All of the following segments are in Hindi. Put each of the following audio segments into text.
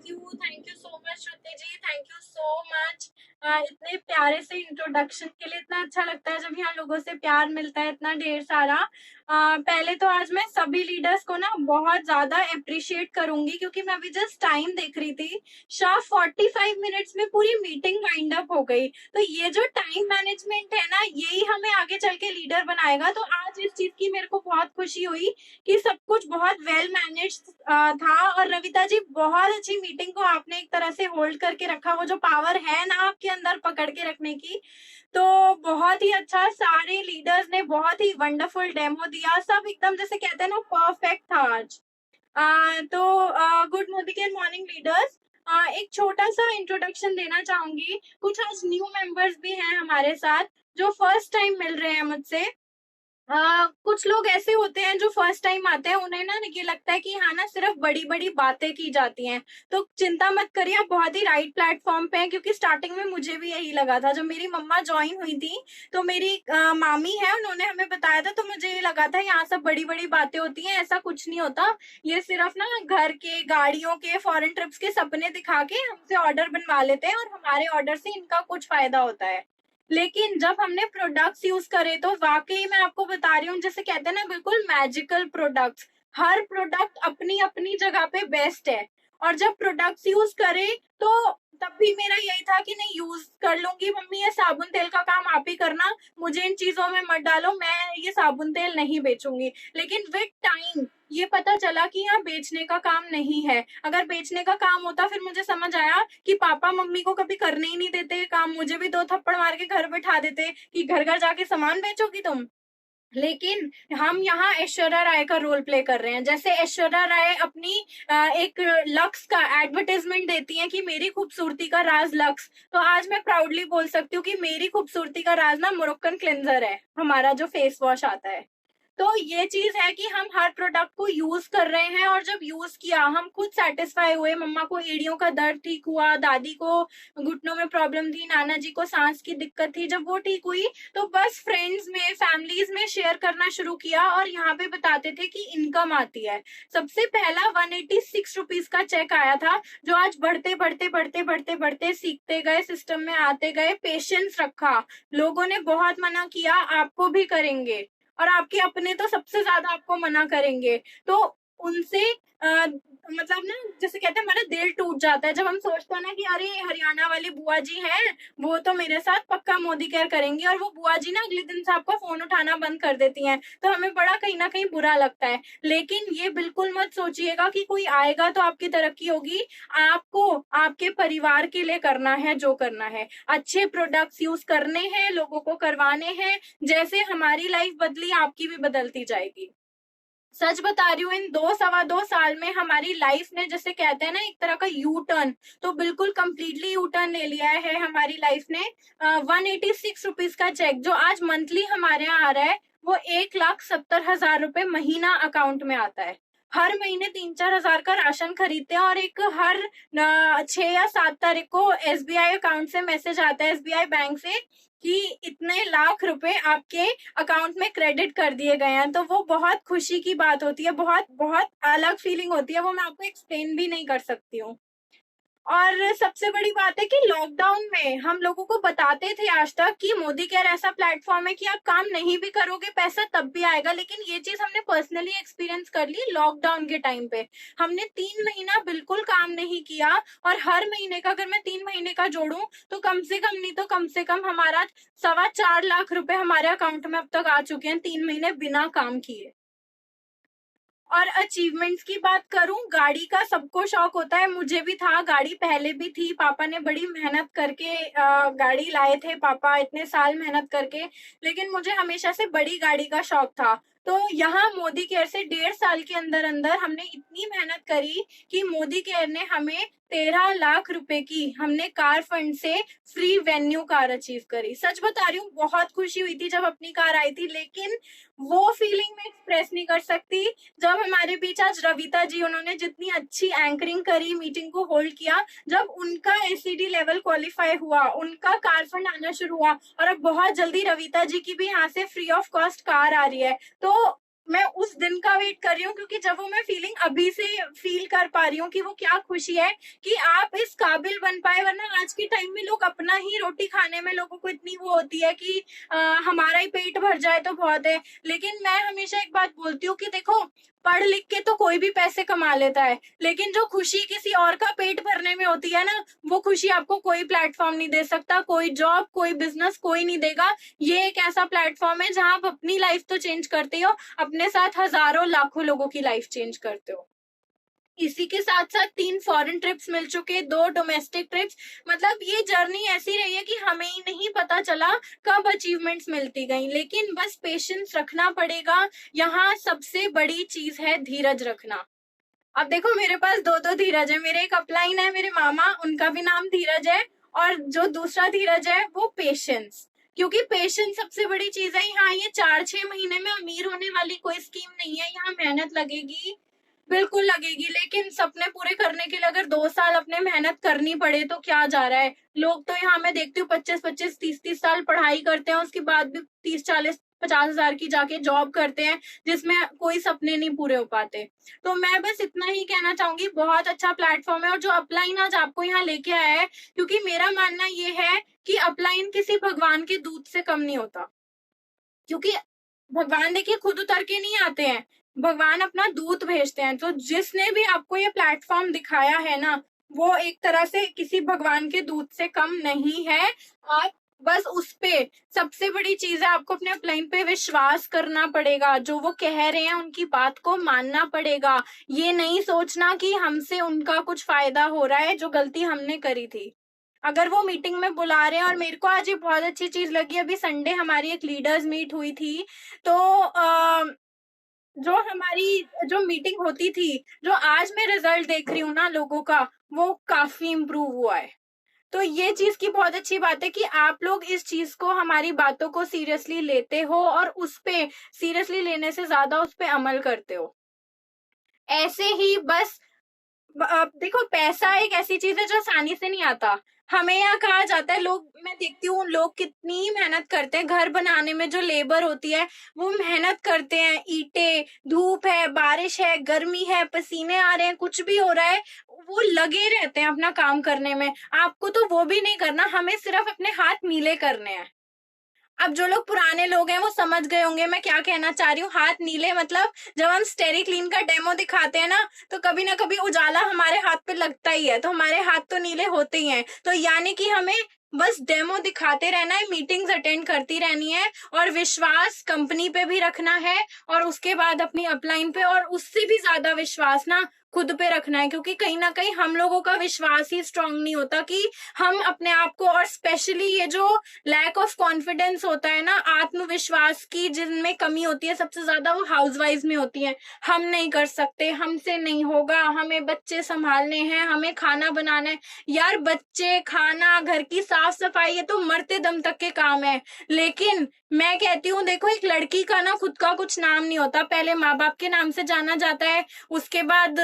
Thank you so much Shruti ji, thank you so much. इतने प्यारे से इंट्रोडक्शन के लिए। इतना अच्छा लगता है जब यहाँ लोगों से प्यार मिलता है इतना ढेर सारा। पहले तो आज मैं सभी लीडर्स को ना बहुत ज्यादा अप्रिशिएट करूंगी, क्योंकि मैं अभी जस्ट टाइम देख रही थी, शार्प 45 मिनट्स में पूरी मीटिंग वाइंड अप हो गई। तो ये जो टाइम मैनेजमेंट है ना, यही हमें आगे चल के लीडर बनाएगा। तो आज इस चीज की मेरे को बहुत खुशी हुई कि सब कुछ बहुत वेल मैनेज था। और रविता जी, बहुत अच्छी मीटिंग को आपने एक तरह से होल्ड करके रखा। वो जो पावर है ना आपके अंदर पकड़ के रखने की, तो बहुत ही अच्छा। सारे लीडर्स ने बहुत ही वंडरफुल डेमो दिया, सब एकदम जैसे कहते हैं ना परफेक्ट था आज। तो गुड मॉर्निंग लीडर्स। एक छोटा सा इंट्रोडक्शन देना चाहूंगी। कुछ आज न्यू मेंबर्स भी हैं हमारे साथ जो फर्स्ट टाइम मिल रहे हैं मुझसे। कुछ लोग ऐसे होते हैं जो फर्स्ट टाइम आते हैं, उन्हें ना ये लगता है कि हाँ ना सिर्फ बड़ी बड़ी बातें की जाती हैं। तो चिंता मत करिए, आप बहुत ही राइट प्लेटफॉर्म पे हैं, क्योंकि स्टार्टिंग में मुझे भी यही लगा था। जब मेरी मम्मा ज्वाइन हुई थी, तो मेरी मामी है, उन्होंने हमें बताया था, तो मुझे ये लगा था यहाँ सब बड़ी बड़ी बातें होती हैं। ऐसा कुछ नहीं होता। ये सिर्फ ना घर के, गाड़ियों के, फॉरेन ट्रिप्स के सपने दिखा के हमसे ऑर्डर बनवा लेते हैं, और हमारे ऑर्डर से इनका कुछ फायदा होता है। लेकिन जब हमने प्रोडक्ट्स यूज करे, तो वाकई मैं आपको बता रही हूँ, जैसे कहते हैं ना बिल्कुल मैजिकल प्रोडक्ट्स। हर प्रोडक्ट अपनी अपनी जगह पे बेस्ट है। और जब प्रोडक्ट्स यूज करे, तो तब भी मेरा यही था कि नहीं, यूज कर लूंगी मम्मी, ये साबुन तेल का काम आप ही करना, मुझे इन चीजों में मत डालो, मैं ये साबुन तेल नहीं बेचूंगी। लेकिन विद टाइम ये पता चला कि यहाँ बेचने का काम नहीं है। अगर बेचने का काम होता, फिर मुझे समझ आया कि पापा मम्मी को कभी करने ही नहीं देते काम, मुझे भी दो थप्पड़ मार के घर बैठा देते कि घर घर जाके सामान बेचोगी तुम। लेकिन हम यहाँ ऐश्वर्या राय का रोल प्ले कर रहे हैं। जैसे ऐश्वर्या राय अपनी एक लक्स का एडवर्टाइजमेंट देती हैं कि मेरी खूबसूरती का राज लक्स, तो आज मैं प्राउडली बोल सकती हूँ कि मेरी खूबसूरती का राज ना मोरक्कन क्लेंजर है, हमारा जो फेस वॉश आता है। तो ये चीज है कि हम हर प्रोडक्ट को यूज कर रहे हैं, और जब यूज किया हम खुद सेटिस्फाई हुए। मम्मा को एड़ियों का दर्द ठीक हुआ, दादी को घुटनों में प्रॉब्लम थी, नाना जी को सांस की दिक्कत थी, जब वो ठीक हुई, तो बस फ्रेंड्स में, फैमिलीज में शेयर करना शुरू किया, और यहाँ पे बताते थे कि इनकम आती है। सबसे पहला 186 रुपीज का चेक आया था, जो आज बढ़ते बढ़ते बढ़ते बढ़ते बढ़ते सीखते गए, सिस्टम में आते गए, पेशेंस रखा। लोगों ने बहुत मना किया, आपको भी करेंगे, और आपके अपने तो सबसे ज्यादा आपको मना करेंगे। तो उनसे मतलब ना, जैसे कहते हैं हमारा दिल टूट जाता है जब हम सोचते हैं ना कि अरे हरियाणा वाली बुआ जी हैं, वो तो मेरे साथ पक्का मोदी केयर करेंगी, और वो बुआ जी ना अगले दिन से आपका फोन उठाना बंद कर देती हैं, तो हमें बड़ा कहीं ना कहीं बुरा लगता है। लेकिन ये बिल्कुल मत सोचिएगा कि कोई आएगा तो आपकी तरक्की होगी। आपको आपके परिवार के लिए करना है जो करना है, अच्छे प्रोडक्ट्स यूज करने हैं, लोगों को करवाने हैं। जैसे हमारी लाइफ बदली, आपकी भी बदलती जाएगी। सच बता रही हूँ, इन 2 सवा 2 साल में हमारी लाइफ ने, जैसे कहते हैं ना एक तरह का यू टर्न, तो बिल्कुल कंप्लीटली यू टर्न ले लिया है हमारी लाइफ ने। 186 रुपीज का चेक जो आज मंथली हमारे यहाँ आ रहा है, वो 1,70,000 रुपए महीना अकाउंट में आता है। हर महीने 3-4 हजार का राशन खरीदते हैं, और एक हर 6 या 7 तारीख को एसबीआई अकाउंट से मैसेज आता है, एसबीआई बैंक से, कि इतने लाख रुपए आपके अकाउंट में क्रेडिट कर दिए गए हैं। तो वो बहुत खुशी की बात होती है, बहुत बहुत अलग फीलिंग होती है, वो मैं आपको एक्सप्लेन भी नहीं कर सकती हूँ। और सबसे बड़ी बात है कि लॉकडाउन में हम लोगों को बताते थे आज तक कि मोदी केयर ऐसा प्लेटफॉर्म है कि आप काम नहीं भी करोगे पैसा तब भी आएगा, लेकिन ये चीज हमने पर्सनली एक्सपीरियंस कर ली लॉकडाउन के टाइम पे। हमने 3 महीना बिल्कुल काम नहीं किया, और हर महीने का अगर मैं 3 महीने का जोड़ू, तो कम से कम नहीं तो कम से कम हमारा 4.25 लाख रुपए हमारे अकाउंट में अब तक आ चुके हैं, 3 महीने बिना काम किए। और अचीवमेंट्स की बात करूं, गाड़ी का सबको शौक होता है, मुझे भी था, गाड़ी पहले भी थी, पापा ने बड़ी मेहनत करके गाड़ी लाए थे पापा, इतने साल मेहनत करके। लेकिन मुझे हमेशा से बड़ी गाड़ी का शौक था। तो यहाँ मोदी केयर से 1.5 साल के अंदर अंदर हमने इतनी मेहनत करी कि मोदी केयर ने हमें 13 लाख रुपए की, हमने कार फंड से फ्री वेन्यू कार अचीव करी। सच बता रही हूँ, बहुत खुशी हुई थी जब अपनी कार आई थी, लेकिन वो फीलिंग मैं एक्सप्रेस नहीं कर सकती। जब हमारे बीच आज रविता जी, उन्होंने जितनी अच्छी एंकरिंग करी, मीटिंग को होल्ड किया, जब उनका एसीडी लेवल क्वालिफाई हुआ, उनका कार फंड आना शुरू हुआ, और अब बहुत जल्दी रविता जी की भी यहाँ से फ्री ऑफ कॉस्ट कार आ रही है, तो मैं उस दिन का वेट कर रही हूँ, क्योंकि जब वो मैं फीलिंग अभी से फील कर पा रही हूँ कि वो क्या खुशी है कि आप इस काबिल बन पाए। वरना आज के टाइम में लोग अपना ही रोटी खाने में लोगों को इतनी वो होती है कि हमारा ही पेट भर जाए तो बहुत है। लेकिन मैं हमेशा एक बात बोलती हूँ कि देखो, पढ़ लिख के तो कोई भी पैसे कमा लेता है, लेकिन जो खुशी किसी और का पेट भरने में होती है ना, वो खुशी आपको कोई प्लेटफॉर्म नहीं दे सकता, कोई जॉब, कोई बिजनेस, कोई नहीं देगा। ये एक ऐसा प्लेटफॉर्म है जहां आप अपनी लाइफ तो चेंज करते हो, अपने साथ हजारों लाखों लोगों की लाइफ चेंज करते हो। इसी के साथ साथ 3 फॉरेन ट्रिप्स मिल चुके, 2 डोमेस्टिक ट्रिप्स। मतलब ये जर्नी ऐसी रही है कि हमें ही नहीं पता चला कब अचीवमेंट्स मिलती गई, लेकिन बस पेशेंस रखना पड़ेगा। यहाँ सबसे बड़ी चीज है धीरज रखना। अब देखो, मेरे पास 2 धीरज है। मेरे एक अपलाइन है, मेरे मामा, उनका भी नाम धीरज है, और जो दूसरा धीरज है वो पेशेंस। क्योंकि पेशेंस सबसे बड़ी चीज है। यहाँ ये 4-6 महीने में अमीर होने वाली कोई स्कीम नहीं है। यहाँ मेहनत लगेगी, बिल्कुल लगेगी, लेकिन सपने पूरे करने के लिए अगर 2 साल अपने मेहनत करनी पड़े तो क्या जा रहा है। लोग तो यहाँ मैं देखती हूँ 25-25, 30-30 साल पढ़ाई करते हैं, उसके बाद भी 30-40-50 हजार की जाके जॉब करते हैं, जिसमें कोई सपने नहीं पूरे हो पाते। तो मैं बस इतना ही कहना चाहूंगी, बहुत अच्छा प्लेटफॉर्म है। और जो अपलाइन आज आपको यहाँ लेके आया है, क्योंकि मेरा मानना ये है कि अपलाइन किसी भगवान के दूत से कम नहीं होता। क्योंकि भगवान देखिए खुद उतर के नहीं आते हैं, भगवान अपना दूत भेजते हैं। तो जिसने भी आपको ये प्लेटफॉर्म दिखाया है ना, वो एक तरह से किसी भगवान के दूत से कम नहीं है। आप बस उस पे, सबसे बड़ी चीज है आपको अपने अपलाइन पे विश्वास करना पड़ेगा। जो वो कह रहे हैं उनकी बात को मानना पड़ेगा। ये नहीं सोचना कि हमसे उनका कुछ फायदा हो रहा है, जो गलती हमने करी थी। अगर वो मीटिंग में बुला रहे हैं, और मेरे को आज ये बहुत अच्छी चीज लगी, अभी संडे हमारी एक लीडर्स मीट हुई थी, तो जो हमारी जो मीटिंग होती थी, जो आज मैं रिजल्ट देख रही हूँ ना लोगों का, वो काफी इम्प्रूव हुआ है। तो ये चीज की बहुत अच्छी बात है कि आप लोग इस चीज को, हमारी बातों को सीरियसली लेते हो, और उस पे सीरियसली लेने से ज्यादा उस पे अमल करते हो। ऐसे ही बस देखो, पैसा एक ऐसी चीज है जो आसानी से नहीं आता। हमें यहाँ कहा जाता है, लोग, मैं देखती हूँ लोग कितनी मेहनत करते हैं घर बनाने में, जो लेबर होती है वो मेहनत करते हैं, ईंटें, धूप है, बारिश है, गर्मी है, पसीने आ रहे हैं, कुछ भी हो रहा है, वो लगे रहते हैं अपना काम करने में। आपको तो वो भी नहीं करना, हमें सिर्फ अपने हाथ नीले करने हैं। अब जो लोग पुराने लोग हैं वो समझ गए होंगे मैं क्या कहना चाह रही हूँ। हाथ नीले मतलब, जब हम स्टेरी क्लीन का डेमो दिखाते हैं ना, तो कभी ना कभी उजाला हमारे हाथ पे लगता ही है, तो हमारे हाथ तो नीले होते ही हैं। तो यानी कि हमें बस डेमो दिखाते रहना है, मीटिंग्स अटेंड करती रहनी है, और विश्वास कंपनी पे भी रखना है, और उसके बाद अपनी अपलाइन पे, और उससे भी ज्यादा विश्वास ना खुद पे रखना है। क्योंकि कहीं ना कहीं हम लोगों का विश्वास ही स्ट्रांग नहीं होता कि हम अपने आप को, और स्पेशली ये जो लैक ऑफ कॉन्फिडेंस होता है ना, आत्मविश्वास की जिनमें कमी होती है सबसे ज्यादा, वो हाउसवाइफ में होती है। हम नहीं कर सकते, हमसे नहीं होगा, हमें बच्चे संभालने हैं, हमें खाना बनाना है। यार, बच्चे, खाना, घर की साफ सफाई, ये तो मरते दम तक के काम है। लेकिन मैं कहती हूँ, देखो, एक लड़की का ना खुद का कुछ नाम नहीं होता। पहले माँ बाप के नाम से जाना जाता है, उसके बाद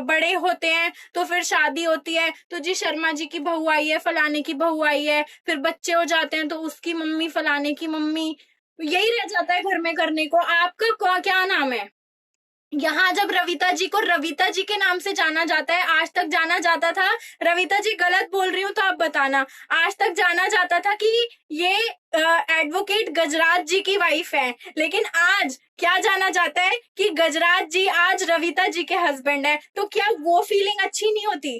बड़े होते हैं तो फिर शादी होती है, तो जी शर्मा जी की बहू आई है, फलाने की बहू आई है, फिर बच्चे हो जाते हैं तो उसकी मम्मी, फलाने की मम्मी, यही रह जाता है घर में करने को। आपका क्या नाम है? यहाँ जब रविता जी को रविता जी के नाम से जाना जाता है, आज तक जाना जाता था, रविता जी गलत बोल रही हूँ तो आप बताना, आज तक जाना जाता था कि ये एडवोकेट गजराज जी की वाइफ है। लेकिन आज क्या जाना जाता है कि गजराज जी आज रविता जी के हस्बैंड है। तो क्या वो फीलिंग अच्छी नहीं होती?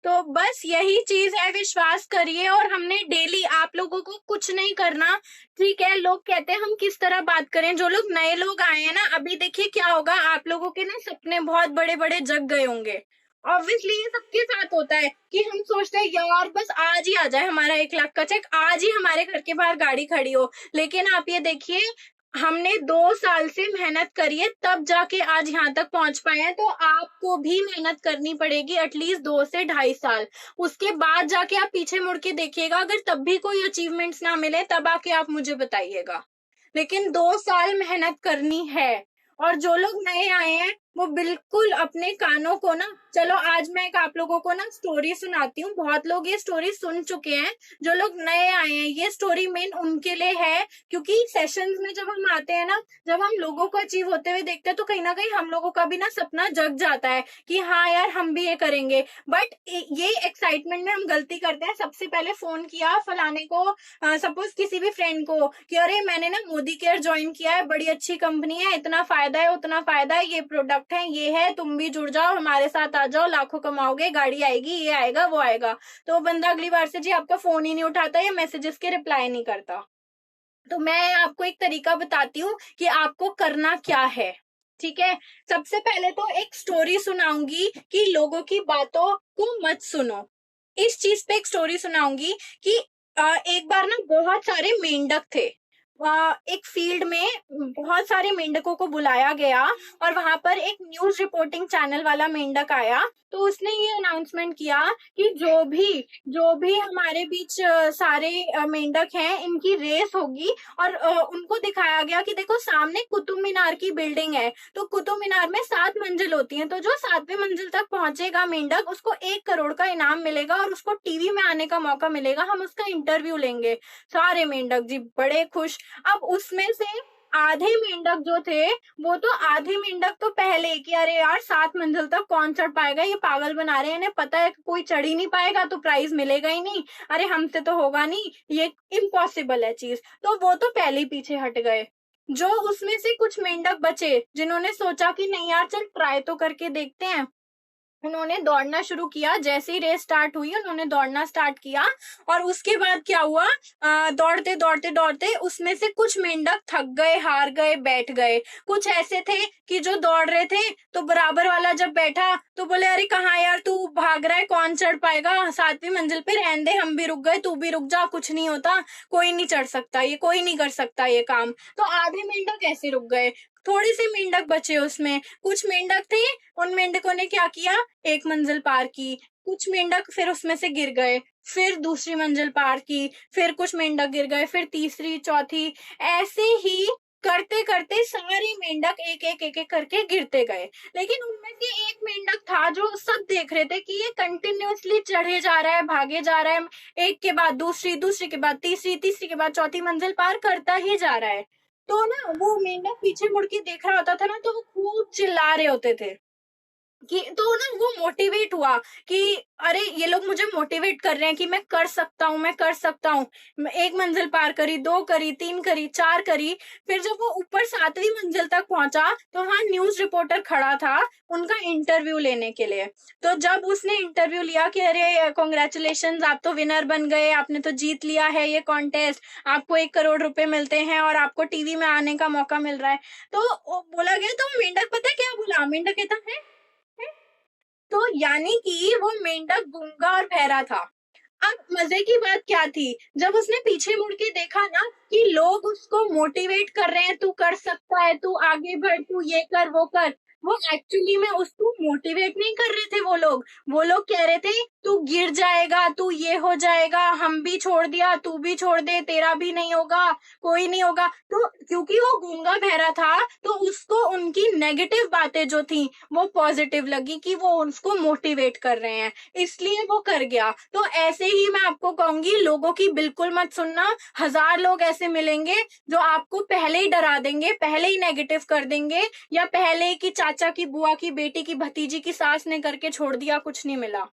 तो बस यही चीज है, विश्वास करिए। और हमने डेली, आप लोगों को कुछ नहीं करना, ठीक है। लोग कहते हैं हम किस तरह बात करें, जो लोग नए लोग आए हैं ना, अभी देखिए क्या होगा, आप लोगों के ना सपने बहुत बड़े बड़े जग गए होंगे। ऑब्वियसली ये सबके साथ होता है कि हम सोचते हैं यार बस आज ही आ जाए हमारा 1 लाख का चेक, आज ही हमारे घर के बाहर गाड़ी खड़ी हो। लेकिन आप ये देखिए, हमने 2 साल से मेहनत करी है, तब जाके आज यहाँ तक पहुंच पाए हैं। तो आपको भी मेहनत करनी पड़ेगी एटलीस्ट 2 से 2.5 साल। उसके बाद जाके आप पीछे मुड़ के देखिएगा, अगर तब भी कोई अचीवमेंट्स ना मिले, तब आके आप मुझे बताइएगा। लेकिन 2 साल मेहनत करनी है। और जो लोग नए आए हैं वो बिल्कुल अपने कानों को ना, चलो आज मैं एक आप लोगों को ना स्टोरी सुनाती हूँ, बहुत लोग ये स्टोरी सुन चुके हैं, जो लोग नए आए हैं ये स्टोरी मेन उनके लिए है, क्योंकि सेशंस में जब हम आते हैं ना, जब हम लोगों को अचीव होते हुए देखते हैं तो कहीं ना कहीं हम लोगों का भी ना सपना जग जाता है कि हाँ यार हम भी ये करेंगे। बट ये एक्साइटमेंट में हम गलती करते हैं, सबसे पहले फोन किया फलाने को, सपोज किसी भी फ्रेंड को कि अरे मैंने ना मोदी केयर ज्वाइन किया है, बड़ी अच्छी कंपनी है, इतना फायदा है उतना फायदा है, ये प्रोडक्ट है ये है, तुम भी जुड़ जाओ हमारे साथ आ जाओ, लाखों कमाओगे, गाड़ी आएगी, ये आएगा वो आएगा। तो बंदा अगली बार से जी आपका फोन ही नहीं उठाता या मैसेजेस के रिप्लाई नहीं करता। तो मैं आपको एक तरीका बताती हूँ कि आपको करना क्या है। ठीक है, सबसे पहले तो एक स्टोरी सुनाऊंगी कि लोगों की बातों को मत सुनो। इस चीज पे एक स्टोरी सुनाऊंगी कि एक बार ना बहुत सारे मेंढक थे। एक फील्ड में बहुत सारे मेंढकों को बुलाया गया और वहां पर एक न्यूज रिपोर्टिंग चैनल वाला मेंढक आया, तो उसने ये अनाउंसमेंट किया कि जो भी हमारे बीच सारे मेंढक हैं इनकी रेस होगी। और उनको दिखाया गया कि देखो सामने कुतुब मीनार की बिल्डिंग है, तो कुतुब मीनार में 7 मंजिल होती हैं, तो जो 7वीं मंजिल तक पहुंचेगा मेंढक उसको 1 करोड़ का इनाम मिलेगा और उसको टीवी में आने का मौका मिलेगा, हम उसका इंटरव्यू लेंगे। सारे मेंढक जी बड़े खुश। अब उसमें से आधे मेंढक जो थे, वो तो आधे मेंढक तो पहले कि अरे यार 7 मंजिल तक कौन चढ़ पाएगा, ये पागल बना रहे हैं, इन्हें पता है कि कोई चढ़ ही नहीं पाएगा तो प्राइज मिलेगा ही नहीं, अरे हमसे तो होगा नहीं, ये इम्पॉसिबल है चीज, तो वो तो पहले ही पीछे हट गए। जो उसमें से कुछ मेंढक बचे जिन्होंने सोचा कि नहीं यार चल ट्राई तो करके देखते हैं, उन्होंने दौड़ना शुरू किया। जैसे ही रेस स्टार्ट हुई उन्होंने दौड़ना स्टार्ट किया। और उसके बाद क्या हुआ, दौड़ते दौड़ते दौड़ते उसमें से कुछ मेंढक थक गए, हार गए, बैठ गए। कुछ ऐसे थे कि जो दौड़ रहे थे तो बराबर वाला जब बैठा तो बोले अरे कहाँ यार तू भाग रहा है, कौन चढ़ पाएगा 7वीं मंजिल पे, रहने दे, हम भी रुक गए, तू भी रुक जा, कुछ नहीं होता, कोई नहीं चढ़ सकता, ये कोई नहीं कर सकता ये काम। तो आधे मेंढक ऐसे रुक गए, थोड़े से मेंढक बचे उसमें। कुछ मेंढक थे, उन मेंढकों ने क्या किया, 1 मंजिल पार की। कुछ मेंढक फिर उसमें से गिर गए, फिर दूसरी मंजिल पार की, फिर कुछ मेंढक गिर गए, फिर तीसरी चौथी, ऐसे ही करते करते सारे मेंढक एक एक करके गिरते गए। लेकिन उनमें से एक मेंढक था जो सब देख रहे थे कि ये कंटिन्यूअसली चढ़े जा रहा है, भागे जा रहा है, एक के बाद दूसरी, दूसरी के बाद तीसरी, तीसरी के बाद चौथी मंजिल पार करता ही जा रहा है। तो ना वो मेंढक पीछे मुड़ के देख रहा होता था ना, तो वो खूब चिल्ला रहे होते थे कि, तो ना वो मोटिवेट हुआ कि अरे ये लोग मुझे मोटिवेट कर रहे हैं कि मैं कर सकता हूँ, मैं कर सकता हूँ। 1 मंजिल पार करी, 2 करी, 3 करी, 4 करी। फिर जब वो ऊपर 7वीं मंजिल तक पहुंचा तो वहां न्यूज रिपोर्टर खड़ा था उनका इंटरव्यू लेने के लिए। तो जब उसने इंटरव्यू लिया कि अरे कॉन्ग्रेचुलेशन, आप तो विनर बन गए, आपने तो जीत लिया है ये कॉन्टेस्ट, आपको 1 करोड़ रुपए मिलते हैं और आपको टीवी में आने का मौका मिल रहा है। तो बोला गया, तो मेंढक पता है क्या बोला, मेंढक कहता है, तो यानी कि वो मेंढक गूंगा और बहरा था। अब मजे की बात क्या थी, जब उसने पीछे मुड़ के देखा ना कि लोग उसको मोटिवेट कर रहे हैं, तू कर सकता है, तू आगे बढ़, तू ये कर वो कर, वो एक्चुअली में उसको मोटिवेट नहीं कर रहे थे। वो लोग कह रहे थे तू गिर जाएगा, तू ये हो जाएगा, हम भी छोड़ दिया, तू भी छोड़ दे, तेरा भी नहीं होगा, कोई नहीं होगा। तो क्योंकि वो गूंगा बहरा था तो उसको उनकी नेगेटिव बातें जो थी वो पॉजिटिव लगी कि वो उसको मोटिवेट कर रहे हैं, इसलिए वो कर गया। तो ऐसे ही मैं आपको कहूंगी, लोगों की बिल्कुल मत सुनना। 1000 लोग ऐसे मिलेंगे जो आपको पहले ही डरा देंगे, पहले ही नेगेटिव कर देंगे, या पहले की चाचा की, बुआ की बेटी की, भतीजी की सास ने करके छोड़ दिया, कुछ नहीं मिला।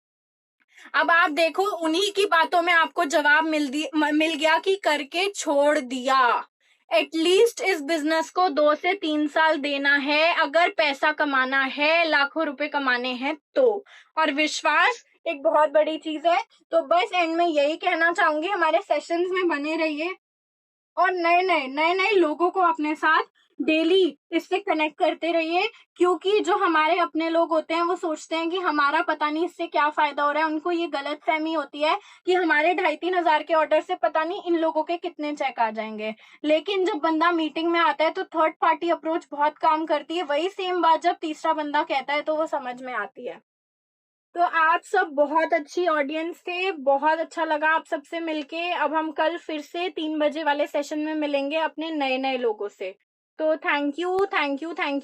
अब आप देखो उन्हीं की बातों में आपको जवाब मिल गया कि करके छोड़ दिया। एटलीस्ट इस बिजनेस को 2 से 3 साल देना है अगर पैसा कमाना है, लाखों रुपए कमाने हैं तो। और विश्वास एक बहुत बड़ी चीज है। तो बस एंड में यही कहना चाहूंगी, हमारे सेशंस में बने रहिए और नए नए लोगों को अपने साथ डेली इससे कनेक्ट करते रहिए, क्योंकि जो हमारे अपने लोग होते हैं वो सोचते हैं कि हमारा पता नहीं इससे क्या फायदा हो रहा है। उनको ये गलत फहमी होती है कि हमारे 2,500-3,000 के ऑर्डर से पता नहीं इन लोगों के कितने चेक आ जाएंगे। लेकिन जब बंदा मीटिंग में आता है तो थर्ड पार्टी अप्रोच बहुत काम करती है, वही सेम बात जब तीसरा बंदा कहता है तो वो समझ में आती है। तो आप सब बहुत अच्छी ऑडियंस थे, बहुत अच्छा लगा आप सबसे मिलके। अब हम कल फिर से 3 बजे वाले सेशन में मिलेंगे अपने नए नए लोगों से। तो थैंक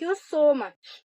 यू सो मच।